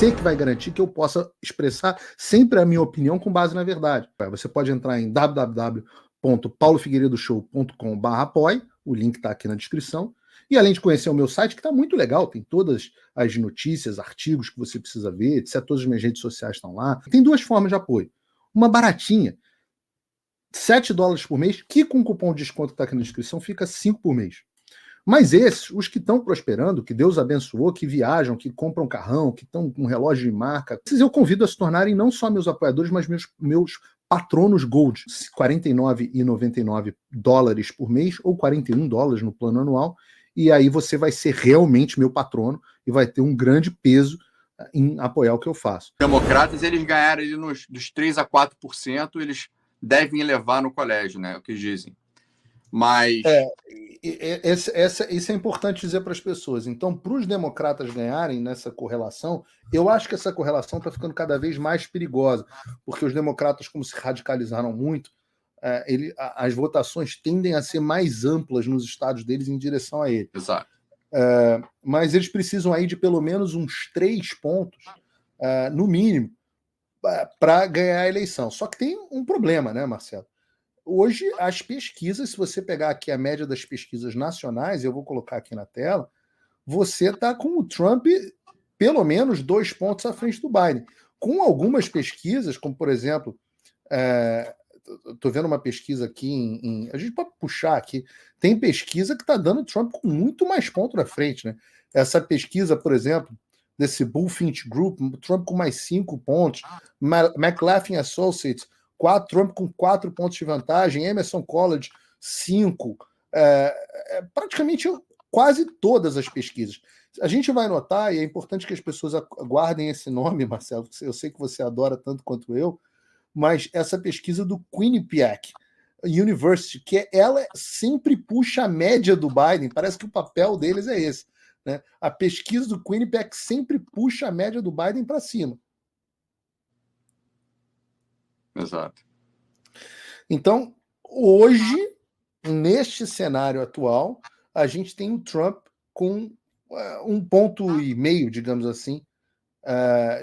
você que vai garantir que eu possa expressar sempre a minha opinião com base na verdade. Você pode entrar em www.paulofigueiredoshow.com/apoie, o link está aqui na descrição, e além de conhecer o meu site, que está muito legal, tem todas as notícias, artigos que você precisa ver, etc. Todas as minhas redes sociais estão lá. Tem duas formas de apoio. Uma baratinha, $7 por mês, que com o cupom de desconto que está aqui na descrição fica 5 por mês. Mas esses, os que estão prosperando, que Deus abençoou, que viajam, que compram carrão, que estão com relógio de marca, esses eu convido a se tornarem não só meus apoiadores, mas meus patronos Gold. $49,99 por mês ou $41 no plano anual. E aí você vai ser realmente meu patrono e vai ter um grande peso em apoiar o que eu faço. Democratas, eles ganharam ali dos 3 a 4%, eles devem elevar no colégio, né? É o que dizem. Mas... Isso é importante dizer para as pessoas. Então, para os democratas ganharem nessa correlação, eu acho que essa correlação está ficando cada vez mais perigosa, porque os democratas, como se radicalizaram muito, as votações tendem a ser mais amplas nos estados deles em direção a ele. Exato. Mas eles precisam aí de pelo menos uns 3 pontos, no mínimo, para ganhar a eleição. Só que tem um problema, né, Marcelo? Hoje, as pesquisas, se você pegar aqui a média das pesquisas nacionais, eu vou colocar aqui na tela, você está com o Trump pelo menos 2 pontos à frente do Biden. Com algumas pesquisas, como por exemplo, estou vendo uma pesquisa aqui, a gente pode puxar aqui, tem pesquisa que está dando o Trump com muito mais pontos na frente, né? Essa pesquisa, por exemplo, desse Bullfinch Group, Trump com mais 5 pontos, McLaughlin Associates, Trump com 4 pontos de vantagem, Emerson College, 5. Praticamente quase todas as pesquisas. A gente vai notar, e é importante que as pessoas guardem esse nome, Marcelo, eu sei que você adora tanto quanto eu, mas essa pesquisa do Quinnipiac University, que ela sempre puxa a média do Biden, parece que o papel deles é esse. Né? A pesquisa do Quinnipiac sempre puxa a média do Biden para cima. Exato. Então, hoje, neste cenário atual, a gente tem o Trump com 1,5 ponto, digamos assim,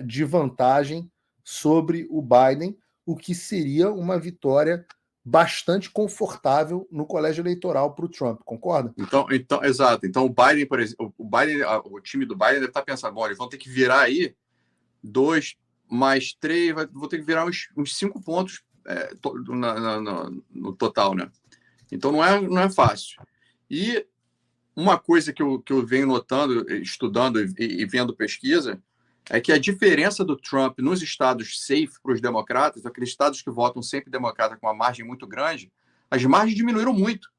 de vantagem sobre o Biden, o que seria uma vitória bastante confortável no colégio eleitoral para o Trump, concorda? Então, exato. Então, o Biden, por exemplo, o time do Biden deve estar pensando, bom, eles vão ter que virar aí 2 mais 3, vou ter que virar uns 5 pontos no total, né? Então, não é fácil. E uma coisa que eu venho notando, estudando e vendo pesquisa, é que a diferença do Trump nos estados safe para os democratas, aqueles estados que votam sempre democrata com uma margem muito grande, as margens diminuíram muito.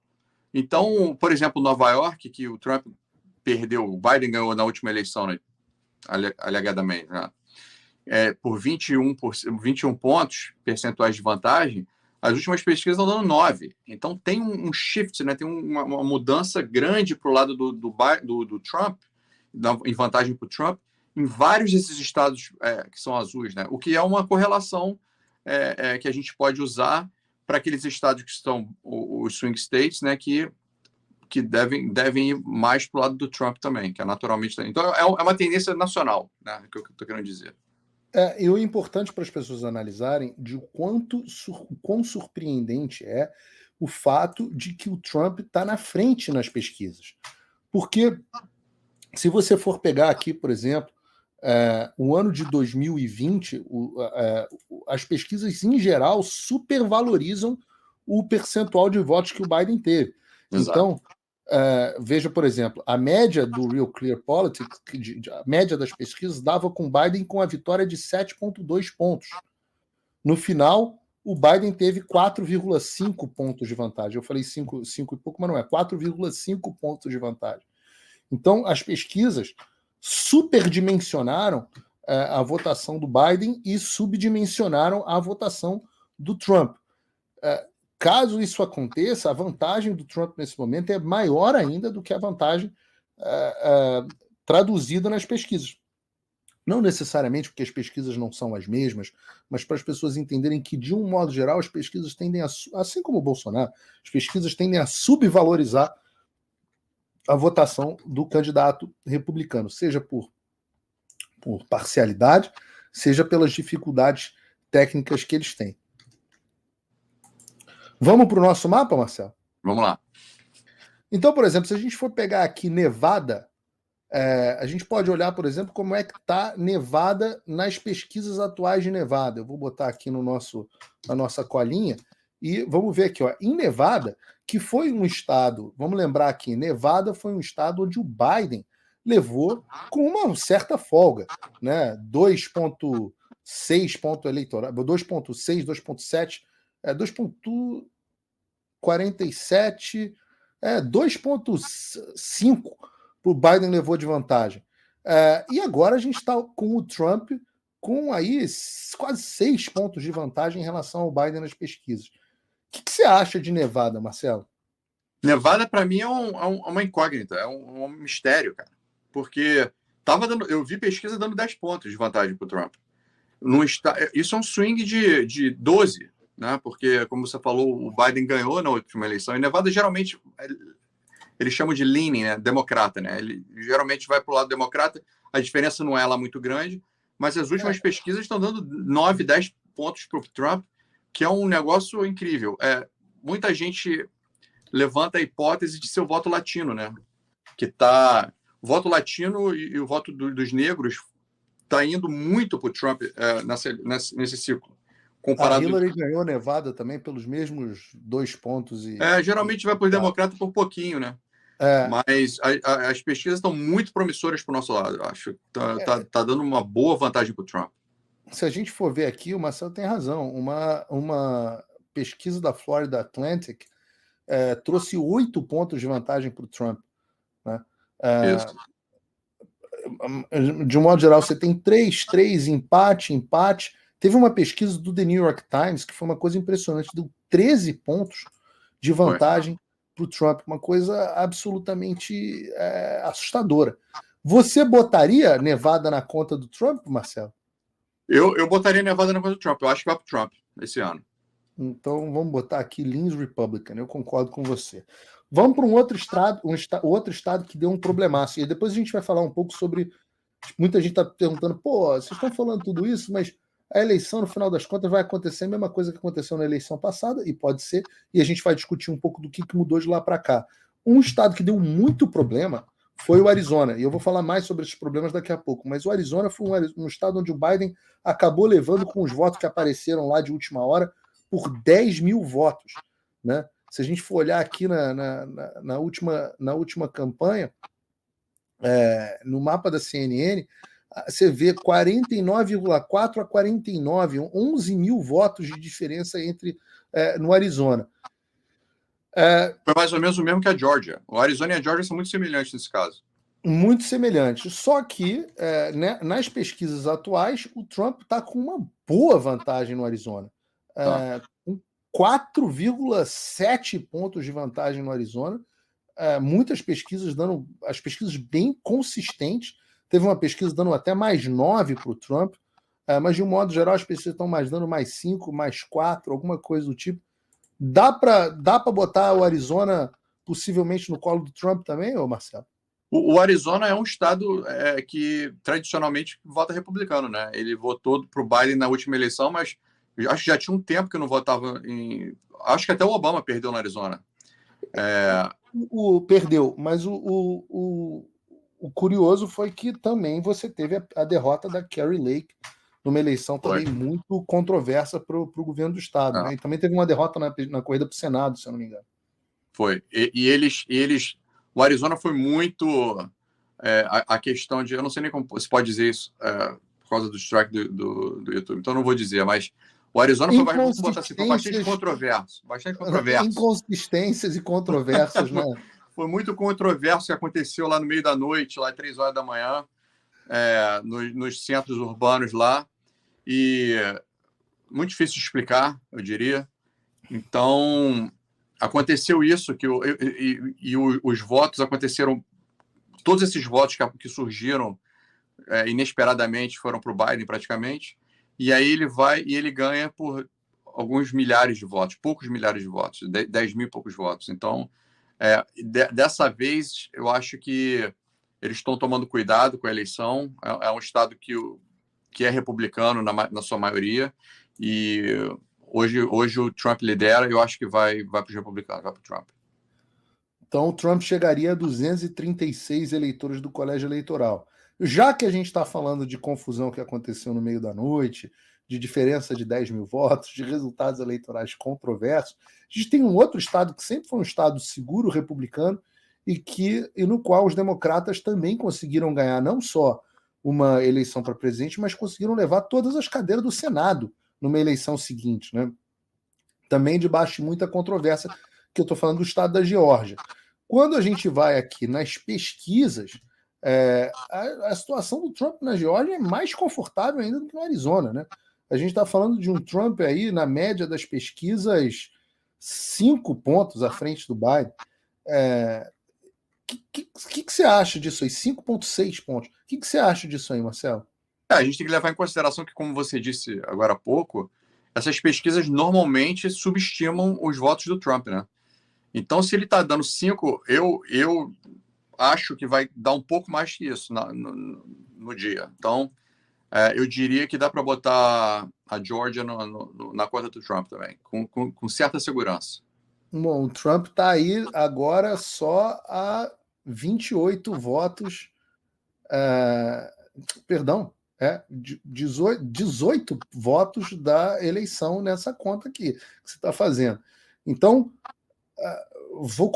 Então, por exemplo, Nova York, que o Trump perdeu, o Biden ganhou na última eleição, né, alegadamente, né, por 21 pontos percentuais de vantagem, as últimas pesquisas estão dando 9. Então, tem um shift, né, tem uma mudança grande para o lado do Trump, em vantagem para o Trump, em vários desses estados que são azuis, né? O que é uma correlação que a gente pode usar para aqueles estados que são os swing states, né? Que devem ir mais para o lado do Trump também, que é naturalmente. Então, é uma tendência nacional, né? Que eu estou querendo dizer. E o importante para as pessoas analisarem de quão surpreendente é o fato de que o Trump está na frente nas pesquisas. Porque, se você for pegar aqui, por exemplo, o ano de 2020, as pesquisas, em geral, supervalorizam o percentual de votos que o Biden teve. Exato. Então, veja, por exemplo, a média do Real Clear Politics, a média das pesquisas, dava com o Biden com a vitória de 7,2 pontos. No final, o Biden teve 4,5 pontos de vantagem. Eu falei 5 e pouco, mas não é. 4,5 pontos de vantagem. Então, as pesquisas superdimensionaram a votação do Biden e subdimensionaram a votação do Trump. Caso isso aconteça, a vantagem do Trump nesse momento é maior ainda do que a vantagem traduzida nas pesquisas. Não necessariamente porque as pesquisas não são as mesmas, mas para as pessoas entenderem que, de um modo geral, as pesquisas tendem assim como o Bolsonaro, as pesquisas tendem a subvalorizar a votação do candidato republicano, seja por por parcialidade, seja pelas dificuldades técnicas que eles têm. Vamos para o nosso mapa, Marcelo? Vamos lá. Então, por exemplo, se a gente for pegar aqui Nevada, a gente pode olhar, por exemplo, como é que está Nevada nas pesquisas atuais de Nevada. Eu vou botar aqui na nossa colinha e vamos ver aqui, ó, em Nevada, que foi um estado, vamos lembrar aqui, Nevada foi um estado onde o Biden levou com uma certa folga, né? 2,6 ponto eleitoral, 2,6, 2,7, 2,47, 2,5 o Biden levou de vantagem. E agora a gente está com o Trump com aí quase 6 pontos de vantagem em relação ao Biden nas pesquisas. O que você acha de Nevada, Marcelo? Nevada, para mim, é uma incógnita, é um mistério, cara. Porque eu vi pesquisa dando 10 pontos de vantagem para o Trump. Isso é um swing de 12, né? Porque, como você falou, o Biden ganhou na última eleição. E Nevada, geralmente, eles chamam de leaning, né? Democrata, né? Ele geralmente vai para o lado democrata. A diferença não é lá muito grande, mas as últimas pesquisas estão dando 9, 10 pontos para o Trump, que é um negócio incrível. Muita gente levanta a hipótese de ser o voto latino, né? O voto latino e o voto dos negros está indo muito para o Trump nesse ciclo. A Hillary ganhou Nevada também pelos mesmos 2 pontos. Geralmente vai para os democratas por pouquinho, né? Mas as pesquisas estão muito promissoras para o nosso lado. Eu acho que tá dando uma boa vantagem para o Trump. Se a gente for ver aqui, o Marcelo tem razão. Uma pesquisa da Florida Atlantic trouxe 8 pontos de vantagem para o Trump. Né? De um modo geral, você tem 3, empate. Teve uma pesquisa do The New York Times que foi uma coisa impressionante, deu 13 pontos de vantagem para o Trump, uma coisa absolutamente assustadora. Você botaria Nevada na conta do Trump, Marcelo? Eu botaria Nevada na conta do Trump. Eu acho que vai para o Trump esse ano. Então vamos botar aqui Leans Republican. Eu concordo com você. Vamos para um outro estado, outro estado que deu um problemaço. E depois a gente vai falar um pouco sobre. Muita gente está perguntando, vocês estão falando tudo isso, mas a eleição, no final das contas, vai acontecer a mesma coisa que aconteceu na eleição passada, e pode ser, e a gente vai discutir um pouco do que mudou de lá para cá. Um estado que deu muito problema foi o Arizona, e eu vou falar mais sobre esses problemas daqui a pouco, mas o Arizona foi um estado onde o Biden acabou levando com os votos que apareceram lá de última hora por 10 mil votos. Né? Se a gente for olhar aqui na última campanha, no mapa da CNN, você vê 49,4 a 49, 11 mil votos de diferença no Arizona. Foi mais ou menos o mesmo que a Georgia. O Arizona e a Georgia são muito semelhantes nesse caso. Muito semelhantes. Só que, nas pesquisas atuais, o Trump está com uma boa vantagem no Arizona. Com 4,7 pontos de vantagem no Arizona. Muitas pesquisas as pesquisas bem consistentes. Teve uma pesquisa dando até mais 9 para o Trump, mas de um modo geral as pesquisas estão dando mais 5, mais 4, alguma coisa do tipo. Dá para botar o Arizona possivelmente no colo do Trump também, ô Marcelo? O Arizona é um estado que tradicionalmente vota republicano, né? Ele votou para o Biden na última eleição, mas acho que já tinha um tempo que não votava em. Acho que até o Obama perdeu no Arizona. Perdeu, mas o curioso foi que também você teve a derrota da Kari Lake numa eleição também muito controversa para o governo do estado. Né? E também teve uma derrota na corrida para o Senado, se eu não me engano. Foi. E eles o Arizona foi muito a questão de... Eu não sei nem como se pode dizer isso por causa do strike do YouTube, então não vou dizer, mas o Arizona foi bastante controverso. Inconsistências e controvérsias, né? Foi muito controverso que aconteceu lá no meio da noite, lá 3 horas da manhã, nos centros urbanos lá, e muito difícil de explicar, eu diria. Então, aconteceu isso, os votos aconteceram, todos esses votos que surgiram inesperadamente foram para o Biden praticamente, e aí ele vai e ele ganha por alguns milhares de votos, poucos milhares de votos, 10 mil e poucos votos. Então, dessa vez, eu acho que eles estão tomando cuidado com a eleição. É um estado que é republicano na sua maioria, e hoje o Trump lidera, e eu acho que vai para os republicanos, vai para o Trump. Então, o Trump chegaria a 236 eleitores do colégio eleitoral. Já que a gente está falando de confusão que aconteceu no meio da noite, de diferença de 10 mil votos, de resultados eleitorais controversos, a gente tem um outro estado que sempre foi um estado seguro republicano e no qual os democratas também conseguiram ganhar não só uma eleição para presidente, mas conseguiram levar todas as cadeiras do Senado numa eleição seguinte, né? Também debaixo de muita controvérsia, que eu estou falando do estado da Geórgia. Quando a gente vai aqui nas pesquisas, a situação do Trump na Geórgia é mais confortável ainda do que no Arizona, né? A gente está falando de um Trump aí, na média das pesquisas, 5 pontos à frente do Biden. Que você acha disso aí? 5,6 pontos. O que você acha disso aí, Marcelo? A gente tem que levar em consideração que, como você disse agora há pouco, essas pesquisas normalmente subestimam os votos do Trump, né? Então, se ele está dando 5, eu acho que vai dar um pouco mais que isso no dia. Então, eu diria que dá para botar a Georgia na conta do Trump também, com certa segurança. Bom, o Trump está aí agora só a 28 votos. Perdão, 18 votos da eleição nessa conta aqui que você está fazendo. Então, vou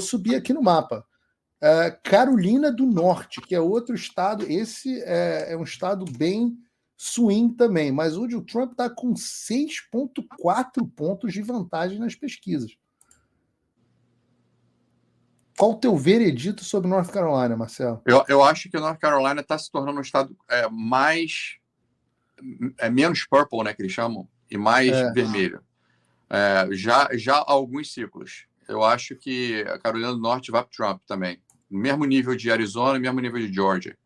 subir aqui no mapa. Carolina do Norte, que é outro estado, esse é um estado bem swing também, mas onde o Trump está com 6,4 pontos de vantagem nas pesquisas. Qual o teu veredito sobre North Carolina, Marcelo? Eu acho que North Carolina está se tornando um estado menos purple, né, que eles chamam, e mais vermelho. Já há alguns ciclos. Eu acho que a Carolina do Norte vai para o Trump também. Mesmo nível de Arizona, mesmo nível de Georgia,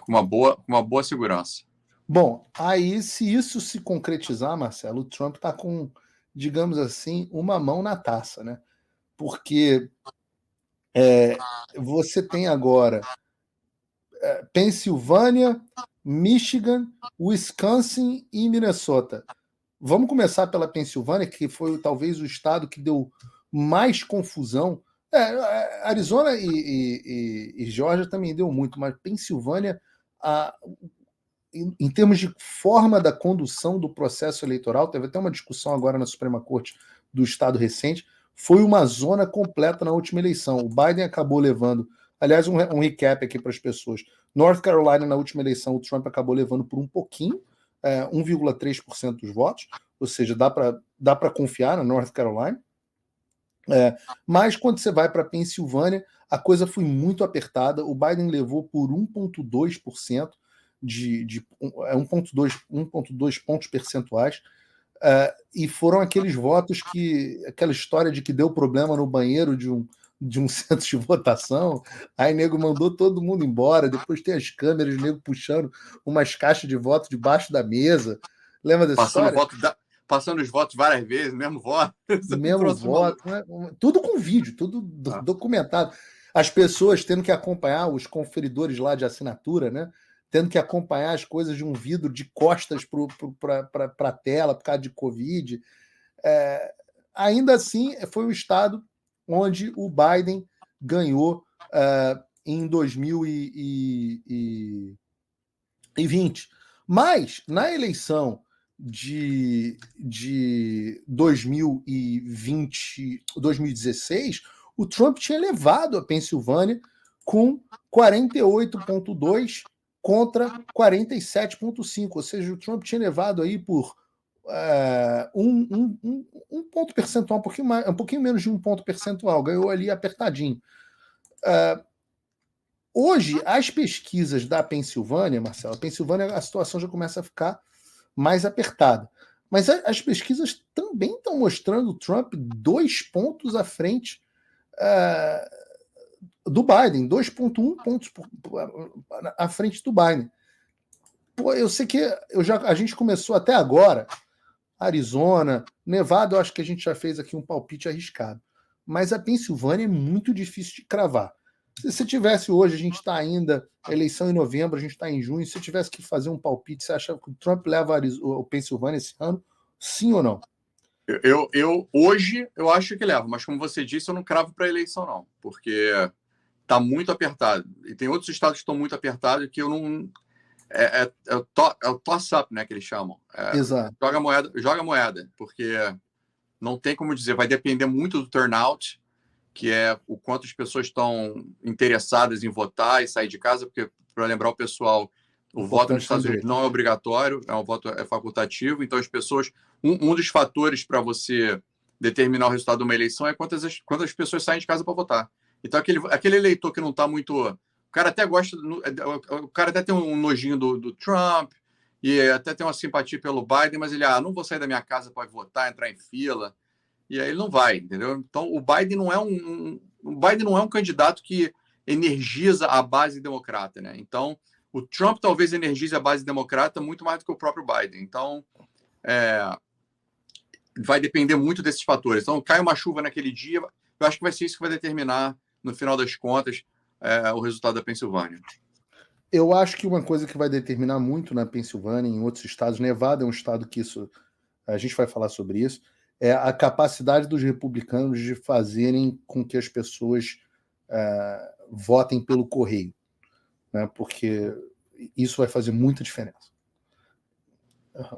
com uma boa segurança. Bom, aí se isso se concretizar, Marcelo, o Trump está com, digamos assim, uma mão na taça, né? Porque você tem agora Pensilvânia, Michigan, Wisconsin e Minnesota. Vamos começar pela Pensilvânia, que foi talvez o estado que deu mais confusão. Arizona e Geórgia também deu muito, mas Pensilvânia, em termos de forma da condução do processo eleitoral, teve até uma discussão agora na Suprema Corte do estado recente, foi uma zona completa na última eleição. O Biden acabou levando, aliás, um recap aqui para as pessoas. North Carolina, na última eleição, o Trump acabou levando por um pouquinho, 1,3% dos votos, ou seja, dá para confiar na North Carolina. Mas quando você vai para a Pensilvânia, a coisa foi muito apertada. O Biden levou por 1,2%, 1,2 pontos percentuais. E foram aqueles votos aquela história de que deu problema no banheiro de um centro de votação, aí nego mandou todo mundo embora, depois tem as câmeras, nego puxando umas caixas de voto debaixo da mesa. Lembra dessa história? Passando os votos várias vezes, mesmo voto. Mesmo voto, né? Tudo com vídeo, tudo documentado. As pessoas tendo que acompanhar, os conferidores lá de assinatura, né? Tendo que acompanhar as coisas de um vidro de costas para a tela por causa de Covid. Ainda assim, foi o estado onde o Biden ganhou em 2020. Mas, na eleição de 2016, o Trump tinha levado a Pensilvânia com 48,2% contra 47,5%. Ou seja, o Trump tinha levado aí por um ponto percentual, um pouquinho menos de um ponto percentual, ganhou ali apertadinho. Hoje, as pesquisas da Pensilvânia, Marcelo, a Pensilvânia, a situação já começa a ficar mais apertada. Mas as pesquisas também estão mostrando o Trump 2 pontos à frente do Biden, 2,1 pontos à frente do Biden. Pô, eu sei que a gente começou até agora, Arizona, Nevada, eu acho que a gente já fez aqui um palpite arriscado. Mas a Pensilvânia é muito difícil de cravar. Se tivesse hoje, a gente está ainda, a eleição em novembro, a gente está em junho, se tivesse que fazer um palpite, você acha que o Trump leva o Pensilvânia esse ano? Sim ou não? Hoje eu acho que leva, mas como você disse, eu não cravo para a eleição, não, porque está muito apertado. E tem outros estados que estão muito apertados que eu não. É o toss-up, né, que eles chamam. Exato. Joga moeda, porque não tem como dizer, vai depender muito do turnout, que é o quanto as pessoas estão interessadas em votar e sair de casa, porque, para lembrar o pessoal, o voto nos Estados Unidos não é obrigatório, é um voto facultativo, então as pessoas. Um dos fatores para você determinar o resultado de uma eleição é quantas pessoas saem de casa para votar. Então, aquele eleitor que não está muito. O cara até gosta. O cara até tem um nojinho do Trump e até tem uma simpatia pelo Biden, mas ele, não vou sair da minha casa para votar, entrar em fila. E aí ele não vai, entendeu? Então, o Biden não é um candidato que energiza a base democrata, né? Então, o Trump talvez energize a base democrata muito mais do que o próprio Biden. Então, vai depender muito desses fatores. Então, cai uma chuva naquele dia, eu acho que vai ser isso que vai determinar, no final das contas, o resultado da Pensilvânia. Eu acho que uma coisa que vai determinar muito na Pensilvânia, em outros estados, Nevada é um estado que isso, a gente vai falar sobre isso, é a capacidade dos republicanos de fazerem com que as pessoas votem pelo correio, né? Porque isso vai fazer muita diferença.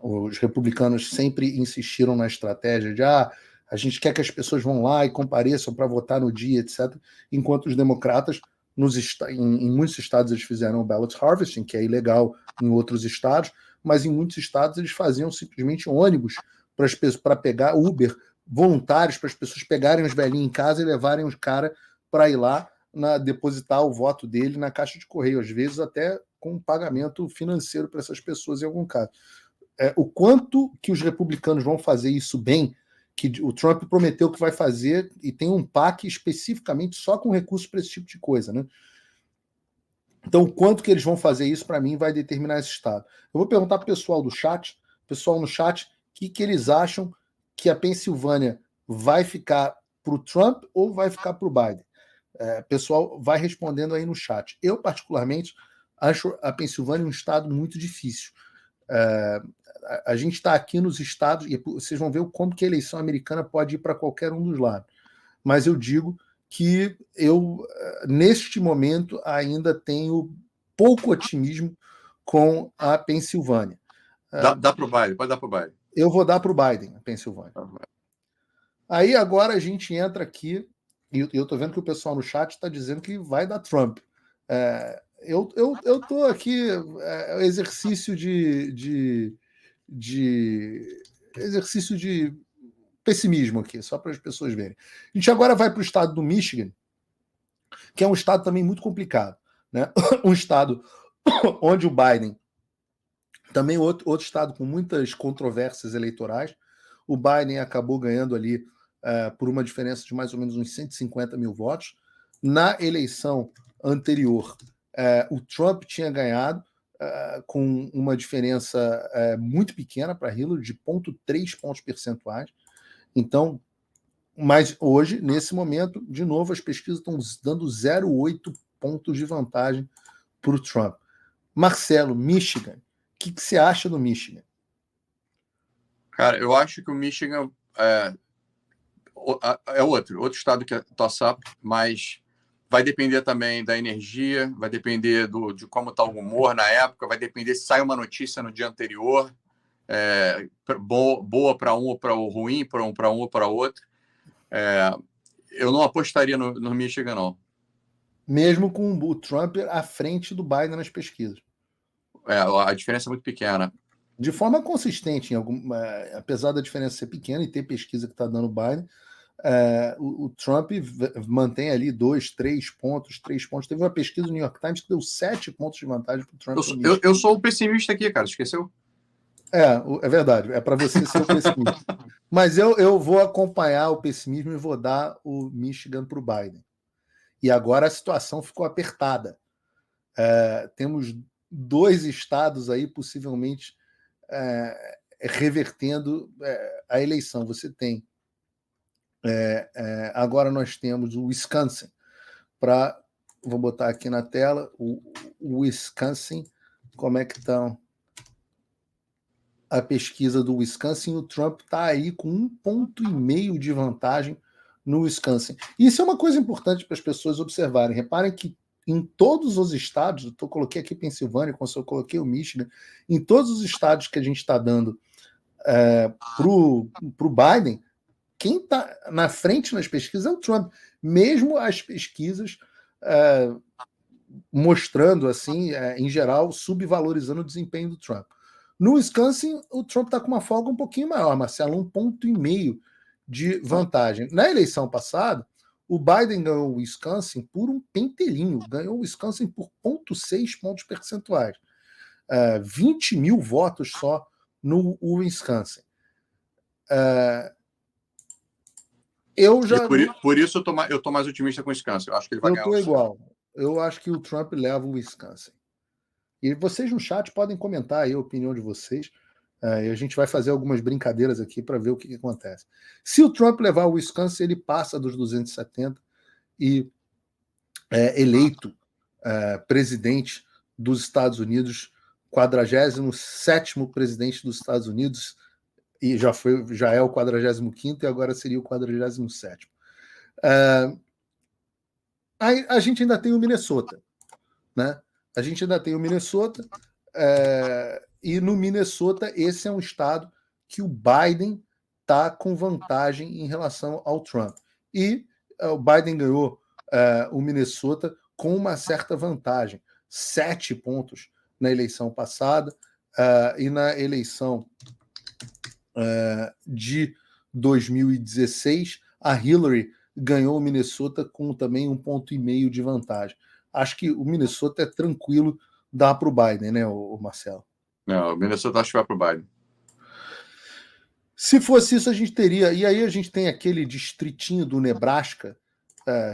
Os republicanos sempre insistiram na estratégia de a gente quer que as pessoas vão lá e compareçam para votar no dia, etc. Enquanto os democratas, em muitos estados, eles fizeram o ballot harvesting, que é ilegal em outros estados, mas em muitos estados eles faziam simplesmente ônibus para pegar Uber, voluntários, para as pessoas pegarem os velhinhos em casa e levarem os caras para ir lá depositar o voto dele na caixa de correio, às vezes até com pagamento financeiro para essas pessoas em algum caso. O quanto que os republicanos vão fazer isso bem, que o Trump prometeu que vai fazer, e tem um PAC especificamente só com recursos para esse tipo de coisa, né? Então, o quanto que eles vão fazer isso, para mim, vai determinar esse estado. Eu vou perguntar para o pessoal no chat, o que eles acham que a Pensilvânia vai ficar para o Trump ou vai ficar para o Biden. Pessoal, vai respondendo aí no chat. Eu, particularmente, acho a Pensilvânia um estado muito difícil. A gente está aqui nos estados, e vocês vão ver como que a eleição americana pode ir para qualquer um dos lados. Mas eu digo que eu, neste momento, ainda tenho pouco otimismo com a Pensilvânia. Dá para o Biden, pode dar para o Biden. Eu vou dar para o Biden, a Pensilvânia. Aí agora a gente entra aqui, e eu estou vendo que o pessoal no chat está dizendo que vai dar Trump. Eu estou aqui, exercício de exercício de pessimismo aqui, só para as pessoas verem. A gente agora vai para o estado do Michigan, que é um estado também muito complicado, né? Um estado onde o Biden, também outro estado com muitas controvérsias eleitorais, o Biden acabou ganhando ali por uma diferença de mais ou menos uns 150 mil votos. Na eleição anterior, o Trump tinha ganhado com uma diferença muito pequena para Hillary, de 0,3 pontos percentuais. Então, mas hoje, nesse momento, de novo, as pesquisas estão dando 0,8 pontos de vantagem para o Trump. Marcelo, Michigan, o que você acha do Michigan? Cara, eu acho que o Michigan é outro estado que é toss-up, mas vai depender também da energia, vai depender de como está o humor na época, vai depender se sai uma notícia no dia anterior, boa para um ou para o ruim, para um ou para outro. Eu não apostaria no Michigan, não. Mesmo com o Trump à frente do Biden nas pesquisas. A diferença é muito pequena. De forma consistente, apesar da diferença ser pequena e ter pesquisa que está dando Biden, o Trump mantém ali 2, 3 pontos. Teve uma pesquisa do New York Times que deu 7 pontos de vantagem para o Trump. Eu sou o pessimista aqui, cara, esqueceu? É verdade, é para você ser o pessimista. Mas eu vou acompanhar o pessimismo e vou dar o Michigan para o Biden. E agora a situação ficou apertada. Temos 2 estados aí possivelmente revertendo a eleição. Você tem agora nós temos o Wisconsin para vou botar aqui na tela o Wisconsin, como é que estão a pesquisa do Wisconsin. O Trump está aí com 1,5 ponto de vantagem no Wisconsin. Isso é uma coisa importante para as pessoas observarem. Reparem que em todos os estados, eu coloquei aqui Pensilvânia, como eu coloquei o Michigan, em todos os estados que a gente está dando para o Biden, quem está na frente nas pesquisas é o Trump. Mesmo as pesquisas mostrando, assim, em geral, subvalorizando o desempenho do Trump. No Wisconsin, o Trump está com uma folga um pouquinho maior, Marcelo, 1,5 ponto de vantagem. Na eleição passada, o Biden ganhou o Wisconsin por um pentelinho, ganhou o Wisconsin por 0,6 pontos percentuais. 20 mil votos só no Wisconsin. Eu já. Por isso eu tô mais otimista com o Wisconsin. Eu acho que ele vai ganhar. Eu tô igual. Eu acho que o Trump leva o Wisconsin. E vocês no chat podem comentar aí a opinião de vocês. E a gente vai fazer algumas brincadeiras aqui para ver o que acontece. Se o Trump levar o Wisconsin, ele passa dos 270 e é eleito presidente dos Estados Unidos, 47º presidente dos Estados Unidos, e já é o 45º e agora seria o 47º. Aí a gente ainda tem o Minnesota, né? A gente ainda tem o Minnesota, e no Minnesota esse é um estado que o Biden está com vantagem em relação ao Trump. E o Biden ganhou o Minnesota com uma certa vantagem, 7 pontos na eleição passada, e na eleição de 2016, a Hillary ganhou o Minnesota com também 1,5 ponto de vantagem. Acho que o Minnesota é tranquilo dar para o Biden, né, o Marcelo? Não, o Minnesota acho que vai para o Biden. Se fosse isso, a gente teria... E aí a gente tem aquele distritinho do Nebraska,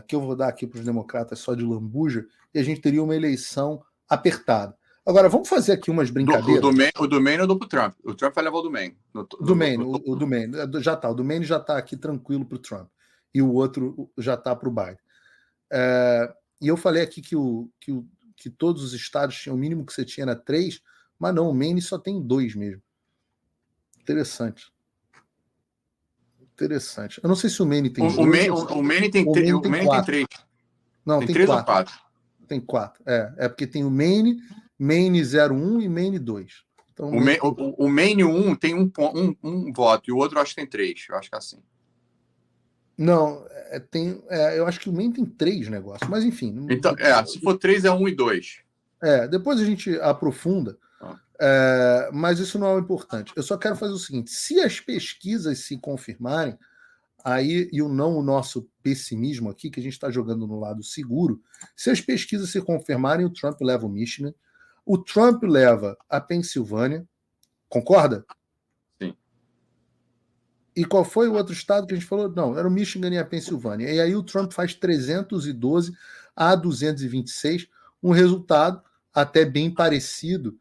que eu vou dar aqui para os democratas só de lambuja, e a gente teria uma eleição apertada. Agora, vamos fazer aqui umas brincadeiras. O do Maine eu dou para o Trump. O Trump vai levar o do Maine. O do Maine já está. O do Maine já está aqui tranquilo para o Trump. E o outro já está para o Biden. E eu falei aqui que todos os estados tinham o mínimo que você tinha era 3, mas não, o Maine só tem 2 mesmo. Interessante. Eu não sei se o Maine tem 2. O Maine tem 3. Não, tem 3 ou 4. Tem 4. É porque tem o Maine 01 e Maine 2. Então, o Maine 1 tem um voto e o outro eu acho que tem 3. Eu acho que é assim. Não, eu acho que o Maine tem 3 negócios, mas enfim. Então, se for 3 é 1 e 2. Depois a gente aprofunda, mas isso não é o importante. Eu só quero fazer o seguinte: se as pesquisas se confirmarem, aí, e não o nosso pessimismo aqui, que a gente está jogando no lado seguro, se as pesquisas se confirmarem, o Trump leva o Michigan, o Trump leva a Pensilvânia, concorda? Sim. E qual foi o outro estado que a gente falou? Não, era o Michigan e a Pensilvânia. E aí o Trump faz 312 a 226, um resultado até bem parecido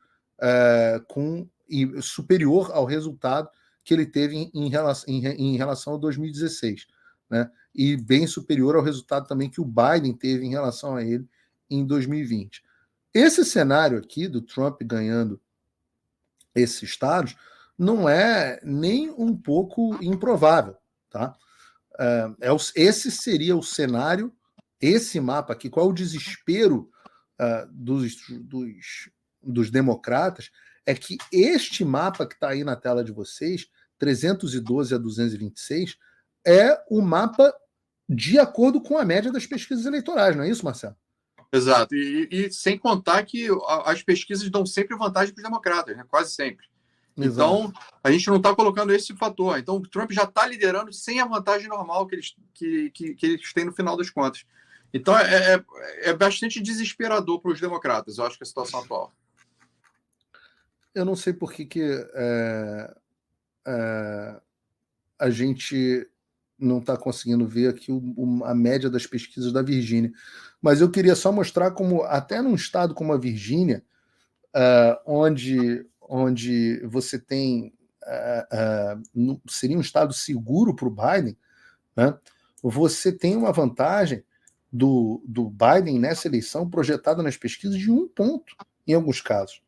e superior ao resultado que ele teve em relação ao 2016, né? E bem superior ao resultado também que o Biden teve em relação a ele em 2020. Esse cenário aqui do Trump ganhando esses estados não é nem um pouco improvável, tá? Esse seria o cenário, esse mapa aqui. Qual é o desespero dos democratas? É que este mapa que está aí na tela de vocês, 312 a 226, é o mapa de acordo com a média das pesquisas eleitorais, não é isso, Marcelo? Exato. E sem contar que as pesquisas dão sempre vantagem para os democratas, né? Quase sempre. Exato. Então, a gente não está colocando esse fator. Então, o Trump já está liderando sem a vantagem normal que eles têm no final das contas. Então, é bastante desesperador para os democratas, eu acho que a situação atual. Eu não sei por que a gente não está conseguindo ver aqui a média das pesquisas da Virgínia. Mas eu queria só mostrar como, até num estado como a Virgínia, onde você tem... seria um estado seguro para o Biden, né? Você tem uma vantagem do Biden nessa eleição, projetada nas pesquisas, de 1 ponto, em alguns casos.